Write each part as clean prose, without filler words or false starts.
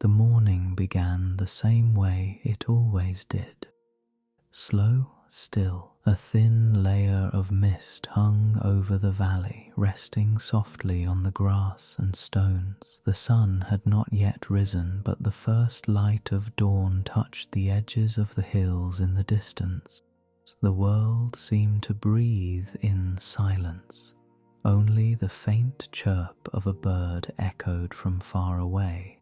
the morning began the same way it always did. Slow, still, a thin layer of mist hung over the valley, resting softly on the grass and stones. The sun had not yet risen, but the first light of dawn touched the edges of the hills in the distance. The world seemed to breathe in silence. Only the faint chirp of a bird echoed from far away,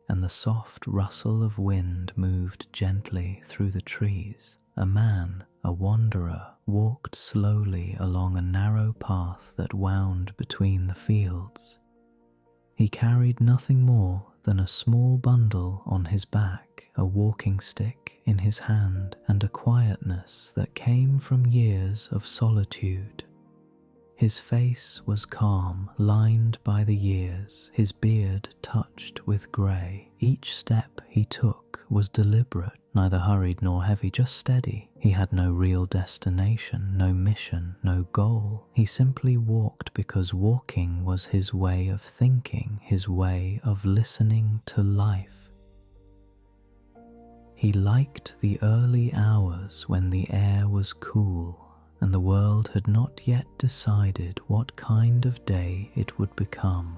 and the soft rustle of wind moved gently through the trees. A man, a wanderer, walked slowly along a narrow path that wound between the fields. He carried nothing more than a small bundle on his back, a walking stick in his hand, and a quietness that came from years of solitude. His face was calm, lined by the years, his beard touched with grey. Each step he took was deliberate, neither hurried nor heavy, just steady. He had no real destination, no mission, no goal. He simply walked because walking was his way of thinking, his way of listening to life. He liked the early hours when the air was cool and the world had not yet decided what kind of day it would become.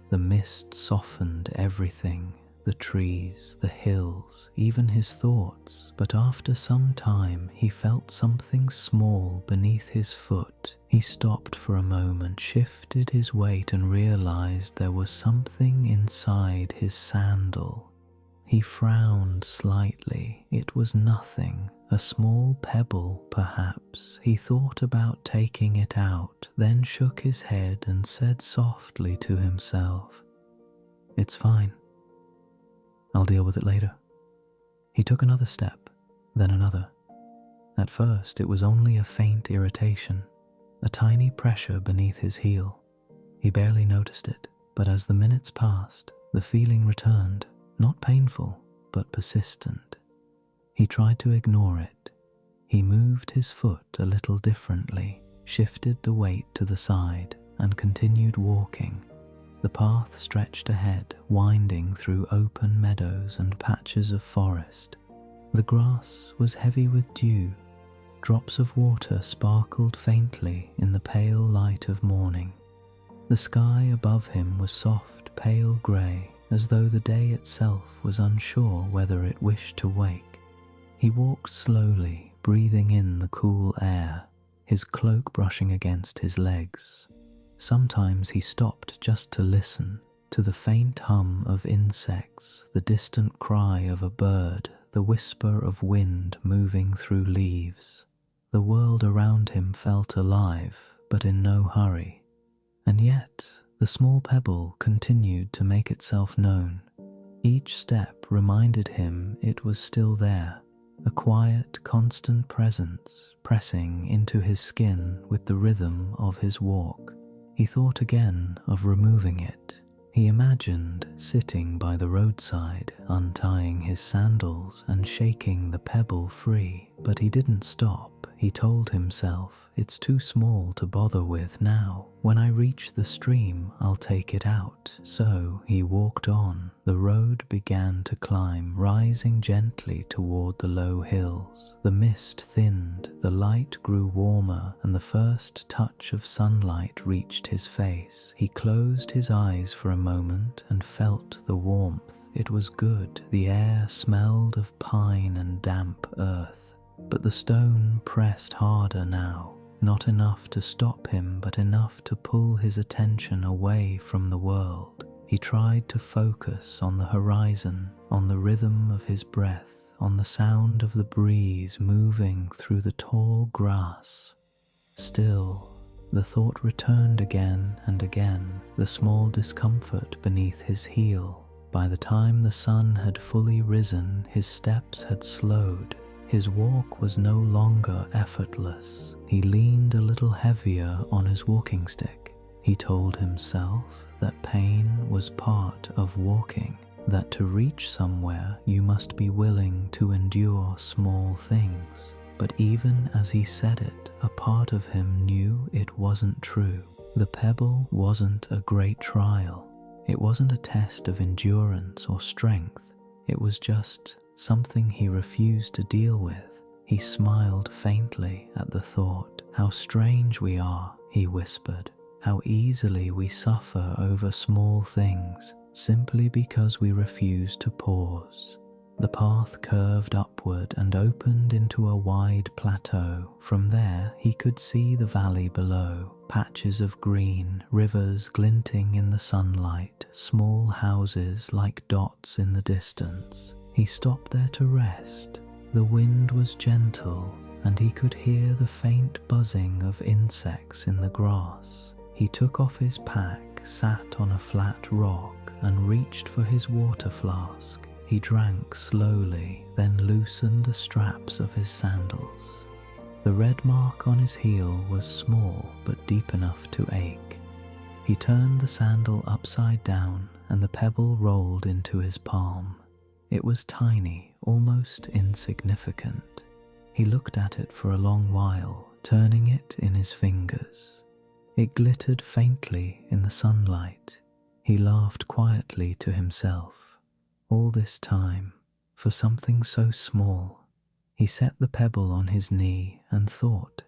The mist softened everything, the trees, the hills, even his thoughts, but after some time he felt something small beneath his foot. He stopped for a moment, shifted his weight, and realized there was something inside his sandal. He frowned slightly. It was nothing, a small pebble perhaps. He thought about taking it out, then shook his head and said softly to himself, "It's fine. I'll deal with it later." He took another step, then another. At first it was only a faint irritation, a tiny pressure beneath his heel. He barely noticed it, but as the minutes passed, the feeling returned, not painful, but persistent. He tried to ignore it. He moved his foot a little differently, shifted the weight to the side, and continued walking. The path stretched ahead, winding through open meadows and patches of forest. The grass was heavy with dew. Drops of water sparkled faintly in the pale light of morning. The sky above him was soft, pale grey, as though the day itself was unsure whether it wished to wake. He walked slowly, breathing in the cool air, his cloak brushing against his legs. Sometimes he stopped just to listen to the faint hum of insects, the distant cry of a bird, the whisper of wind moving through leaves. The world around him felt alive, but in no hurry. And yet, the small pebble continued to make itself known. Each step reminded him it was still there, a quiet, constant presence pressing into his skin with the rhythm of his walk. He thought again of removing it. He imagined sitting by the roadside, untying his sandals and shaking the pebble free, but he didn't stop. He told himself, "It's too small to bother with now. When I reach the stream, I'll take it out." So he walked on. The road began to climb, rising gently toward the low hills. The mist thinned, the light grew warmer, and the first touch of sunlight reached his face. He closed his eyes for a moment and felt the warmth. It was good. The air smelled of pine and damp earth. But the stone pressed harder now, not enough to stop him, but enough to pull his attention away from the world. He tried to focus on the horizon, on the rhythm of his breath, on the sound of the breeze moving through the tall grass. Still, the thought returned again and again, the small discomfort beneath his heel. By the time the sun had fully risen, his steps had slowed. His walk was no longer effortless. He leaned a little heavier on his walking stick. He told himself that pain was part of walking, that to reach somewhere you must be willing to endure small things. But even as he said it, a part of him knew it wasn't true. The pebble wasn't a great trial. It wasn't a test of endurance or strength, it was just something he refused to deal with. He smiled faintly at the thought. "How strange we are," he whispered. "How easily we suffer over small things simply because we refuse to pause." The path curved upward and opened into a wide plateau. From there, he could see the valley below, patches of green, rivers glinting in the sunlight, small houses like dots in the distance. He stopped there to rest. The wind was gentle, and he could hear the faint buzzing of insects in the grass. He took off his pack, sat on a flat rock, and reached for his water flask. He drank slowly, then loosened the straps of his sandals. The red mark on his heel was small but deep enough to ache. He turned the sandal upside down and the pebble rolled into his palm. It was tiny, almost insignificant. He looked at it for a long while, turning it in his fingers. It glittered faintly in the sunlight. He laughed quietly to himself. All this time, for something so small. He set the pebble on his knee and thought,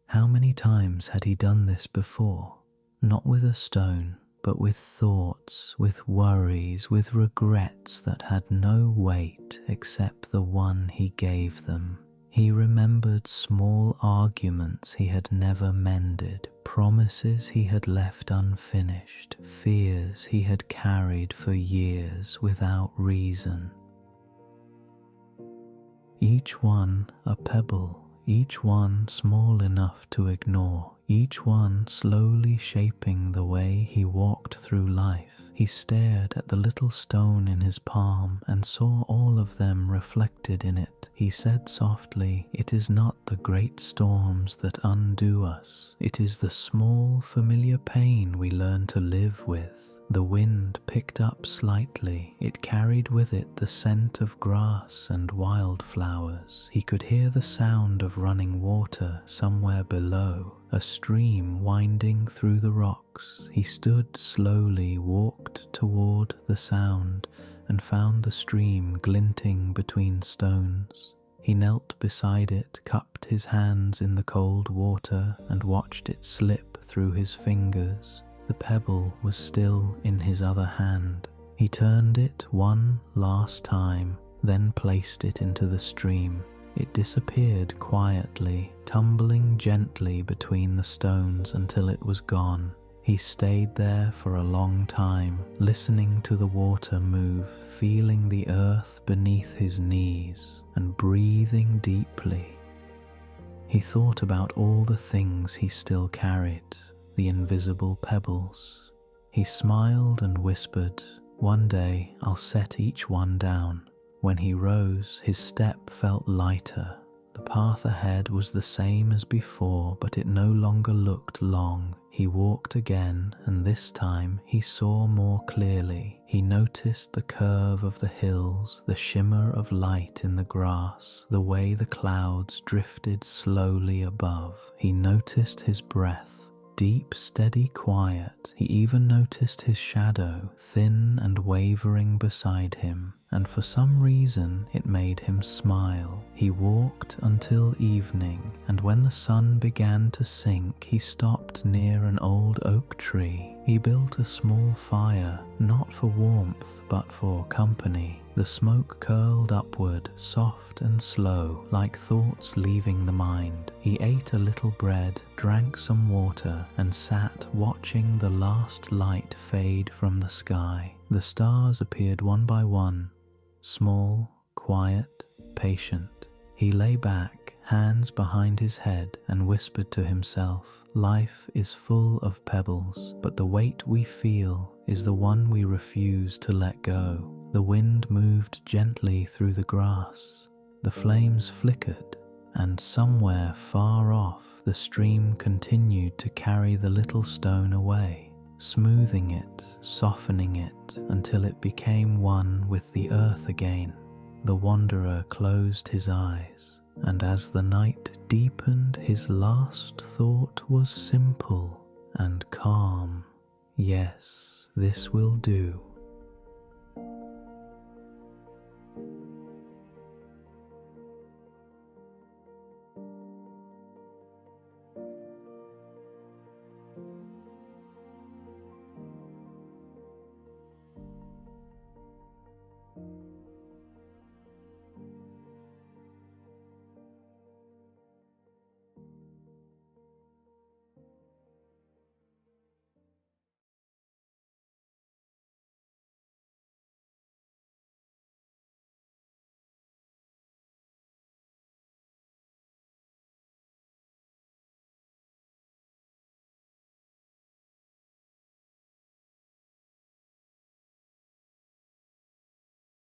how many times had he done this before? Not with a stone, but with thoughts, with worries, with regrets that had no weight except the one he gave them. He remembered small arguments he had never mended, promises he had left unfinished, fears he had carried for years without reason. Each one a pebble, each one small enough to ignore, each one slowly shaping the way he walked through life. He stared at the little stone in his palm and saw all of them reflected in it. He said softly, "It is not the great storms that undo us. It is the small, familiar pain we learn to live with." The wind picked up slightly. It carried with it the scent of grass and wildflowers. He could hear the sound of running water somewhere below, a stream winding through the rocks. He stood slowly, walked toward the sound, and found the stream glinting between stones. He knelt beside it, cupped his hands in the cold water, and watched it slip through his fingers. The pebble was still in his other hand. He turned it one last time, then placed it into the stream. It disappeared quietly, tumbling gently between the stones until it was gone. He stayed there for a long time, listening to the water move, feeling the earth beneath his knees, and breathing deeply. He thought about all the things he still carried, the invisible pebbles. He smiled and whispered, "One day I'll set each one down." When he rose, his step felt lighter. The path ahead was the same as before, but it no longer looked long. He walked again, and this time he saw more clearly. He noticed the curve of the hills, the shimmer of light in the grass, the way the clouds drifted slowly above. He noticed his breath. Deep, steady quiet. He even noticed his shadow, thin and wavering beside him, and for some reason it made him smile. He walked until evening, and when the sun began to sink, he stopped near an old oak tree. He built a small fire, not for warmth, but for company. The smoke curled upward, soft and slow, like thoughts leaving the mind. He ate a little bread, drank some water, and sat watching the last light fade from the sky. The stars appeared one by one, small, quiet, patient. He lay back, hands behind his head, and whispered to himself, "Life is full of pebbles, but the weight we feel is the one we refuse to let go." The wind moved gently through the grass. The flames flickered, and somewhere far off the stream continued to carry the little stone away, smoothing it, softening it, until it became one with the earth again. The wanderer closed his eyes, and as the night deepened, his last thought was simple and calm. Yes, this will do.